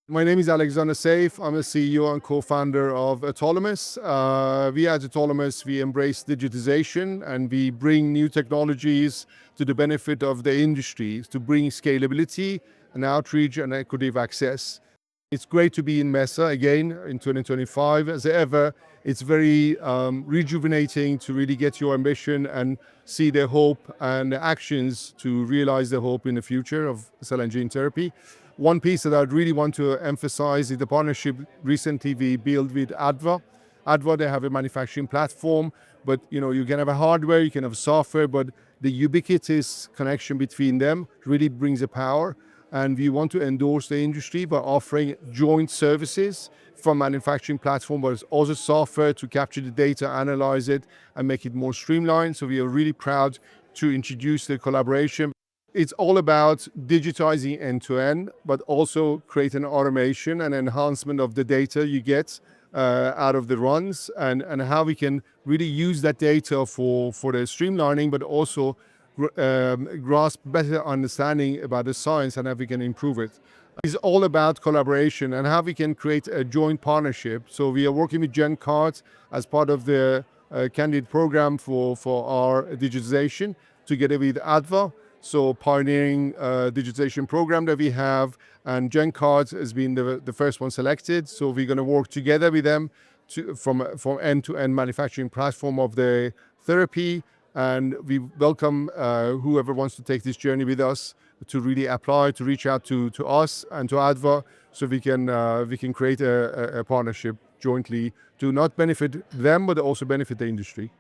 My name is Alexander Seyf. I'm a CEO and co-founder of Autolomous. We at Autolomous, we embrace digitization and we bring new technologies to the benefit of the industry to bring scalability and outreach and equitable access. It's great to be in Mesa again in 2025. As ever, it's very rejuvenating to really get your ambition and see the hope and the actions to realize the hope in the future of cell and gene therapy. One piece that I'd really want to emphasize is the partnership recently we built with Adva. Adva, they have a manufacturing platform, but you can have a hardware, you can have software, but the ubiquitous connection between them really brings the power. And we want to endorse the industry by offering joint services from manufacturing platform, but it's also software to capture the data, analyze it, and make it more streamlined. So we are really proud to introduce the collaboration. It's all about digitizing end-to-end, but also creating automation and enhancement of the data you get out of the runs and how we can really use that data for the streamlining, but also grasp better understanding about the science and how we can improve it. It's all about collaboration and how we can create a joint partnership. So we are working with GenCART as part of the candidate program for our digitization together with Adva. So pioneering digitization program that we have, and GenCART has been the first one selected. So we're going to work together with them from end-to-end manufacturing platform of the therapy. And we welcome whoever wants to take this journey with us to really apply, to reach out to us and to Adva, so we can create a partnership jointly to not benefit them, but also benefit the industry.